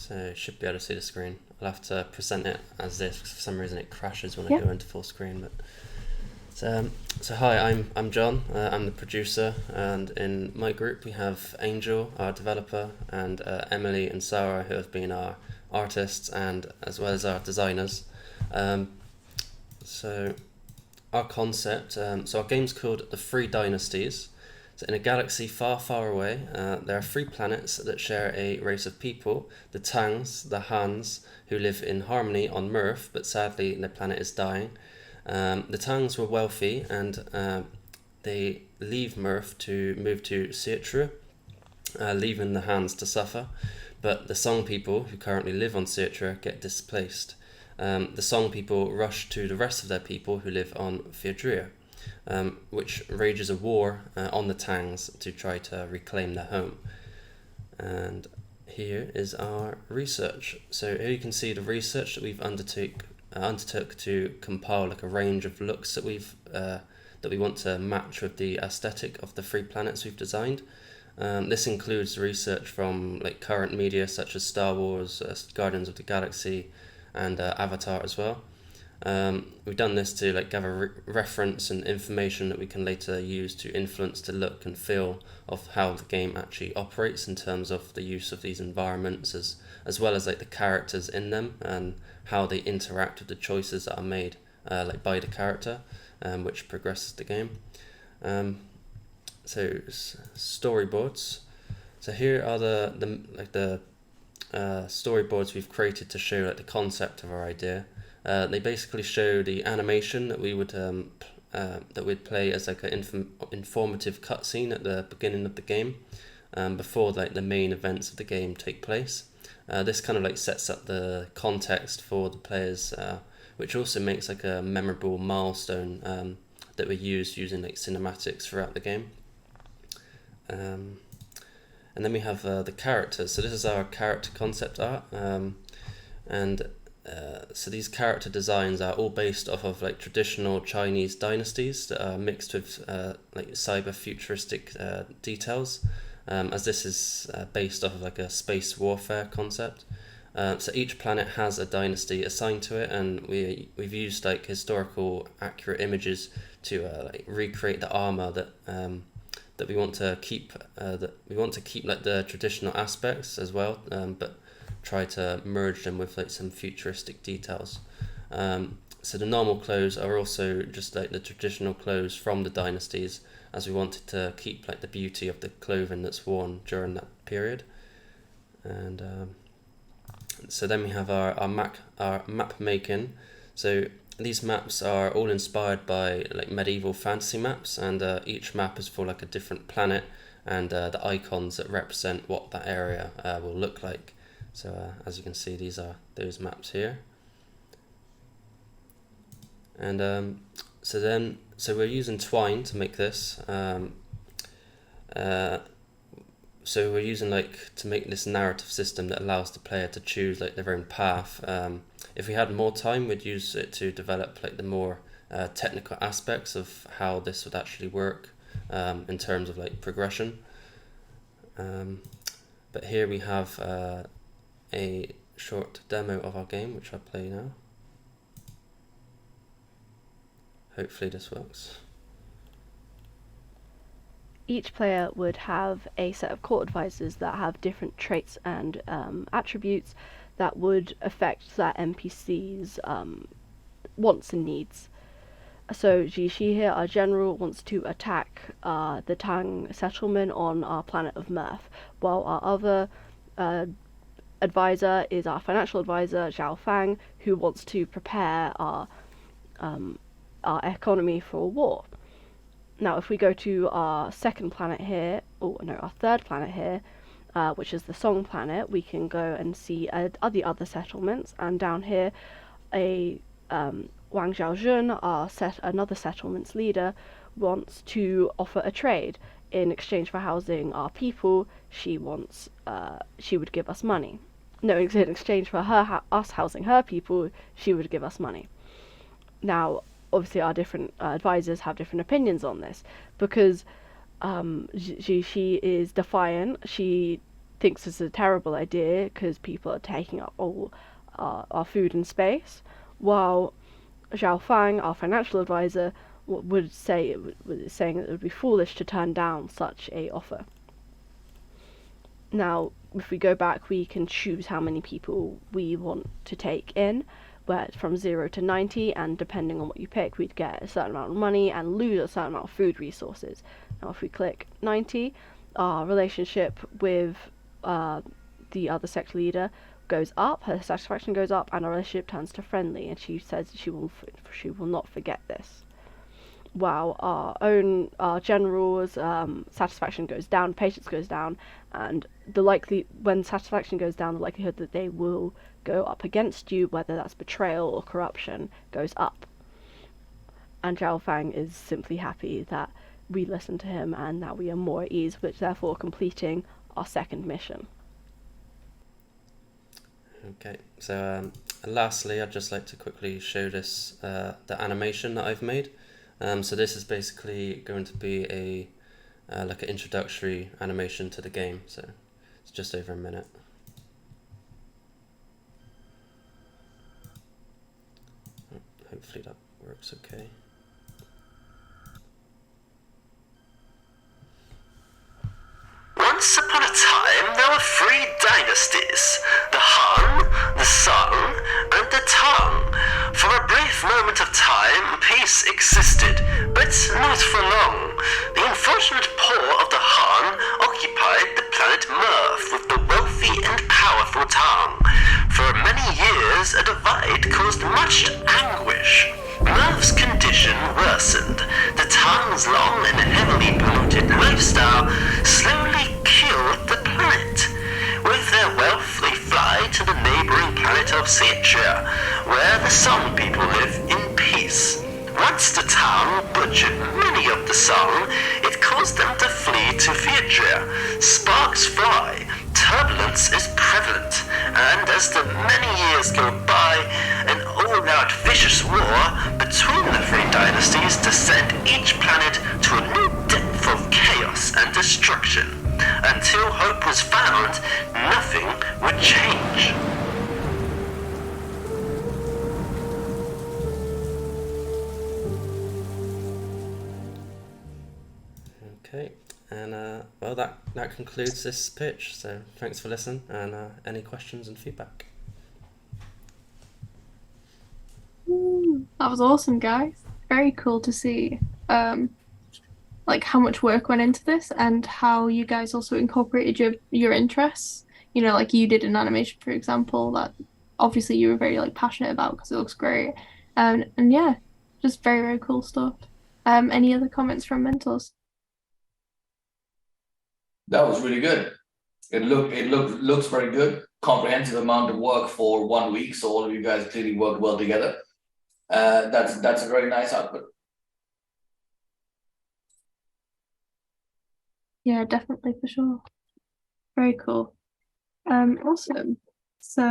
So you should be able to see the screen. I'll have to present it as this because for some reason it crashes when I Yeah. go into full screen. But so hi, I'm John. I'm the producer, and in my group we have Angel, our developer, and Emily and Sarah, who have been our artists and as well as our designers. So our concept, so our game's called The Three Dynasties. So in a galaxy far, far away, there are three planets that share a race of people, the Tangs, the Hans, who live in harmony on Mirth, but sadly their planet is dying. The Tangs were wealthy and they leave Mirth to move to Citra, leaving the Hans to suffer. But the Song people, who currently live on Citra, get displaced. The Song people rush to the rest of their people who live on Theodria, which rages a war on the Tangs to try to reclaim their home. And here is our research. So here you can see the research that we've undertook to compile like a range of looks that we want to match with the aesthetic of the three planets we've designed. This includes research from like current media such as Star Wars, Guardians of the Galaxy, and Avatar as well. We've done this to like gather reference and information that we can later use to influence the look and feel of how the game actually operates in terms of the use of these environments as well as like the characters in them and how they interact with the choices that are made like by the character, which progresses the game. So storyboards. So here are the storyboards we've created to show like the concept of our idea. They basically show the animation that we would that we'd play as like an informative cutscene at the beginning of the game, before like the main events of the game take place. This kind of like sets up the context for the players, which also makes like a memorable milestone that we use using like cinematics throughout the game. And then we have the characters. So this is our character concept art, and so these character designs are all based off of like traditional Chinese dynasties that are mixed with like cyber futuristic details, as this is based off of like a space warfare concept. So each planet has a dynasty assigned to it, and we've used like historical accurate images to like recreate the armor that we want to keep. That we want to keep like the traditional aspects as well, but try to merge them with like some futuristic details. So the normal clothes are also just like the traditional clothes from the dynasties, as we wanted to keep like the beauty of the clothing that's worn during that period. And so then we have our map making. So these maps are all inspired by like medieval fantasy maps, and each map is for like a different planet, and the icons that represent what that area will look like. So as you can see, these are those maps here. And so we're using Twine to make this. So we're using like to make this narrative system that allows the player to choose like their own path. If we had more time, we'd use it to develop like the more technical aspects of how this would actually work in terms of like progression. But here we have a short demo of our game, which I'll play now. Hopefully this works. Each player would have a set of court advisors that have different traits and attributes that would affect that NPC's wants and needs. So Jishi here, our general, wants to attack the Tang settlement on our planet of Mirth, while our other advisor is our financial advisor, Zhao Fang, who wants to prepare our economy for a war. Now, if we go to our second planet here, our third planet here, which is the Song planet, we can go and see the other settlements. And down here, Wang Xiaojun, another settlements leader, wants to offer a trade. In exchange for housing our people, she would give us money. No, in exchange for us housing her people, she would give us money. Now, obviously our different advisors have different opinions on this, because she is defiant. She thinks it's a terrible idea because people are taking up all our food and space, while Zhao Fang, our financial advisor, would say was saying that it would be foolish to turn down such a offer. Now, if we go back, we can choose how many people we want to take in, where it's from 0 to 90, and depending on what you pick, we'd get a certain amount of money and lose a certain amount of food resources. Now, if we click 90, our relationship with the other sect leader goes up, her satisfaction goes up, and our relationship turns to friendly, and she says she will not forget this. While our general's satisfaction goes down, patience goes down, and when satisfaction goes down, the likelihood that they will go up against you, whether that's betrayal or corruption, goes up. And Zhao Fang is simply happy that we listen to him and that we are more at ease, which therefore completing our second mission. Okay, so lastly, I'd just like to quickly show this the animation that I've made. So this is basically going to be a like an introductory animation to the game. So it's just over a minute. Hopefully that works okay. Once upon a time, there were 3 dynasties: the Han, the Song, and the Tang. For a brief moment of time, peace existed, but not for long. The unfortunate poor of the Han occupied the planet Mirth with the wealthy and powerful Tang. For many years, a divide caused much anguish. Mirth's condition worsened. The Tang's long and heavily polluted lifestyle slowly killed the planet. With their wealth, they fly to the neighboring planet of Sietria, where the Song people live in peace. Once the Tang butchered many of the Song, it caused them to flee to Fietria. Sparks fly, turbulence is prevalent, and as the many years go by, an all-out vicious war between the 3 dynasties to send each planet to a new depth of chaos and destruction. Until hope was found, nothing would change. Okay, and well, that concludes this pitch. So thanks for listening, and any questions and feedback. That was awesome, guys. Very cool to see like how much work went into this and how you guys also incorporated your interests. You know, like you did an animation, for example, that obviously you were very like passionate about because it looks great. And yeah, just very, very cool stuff. Any other comments from mentors? That was really good. Looks very good. Comprehensive amount of work for 1 week, so all of you guys clearly worked well together. That's a very nice output. Yeah, definitely, for sure. Very cool. Awesome. So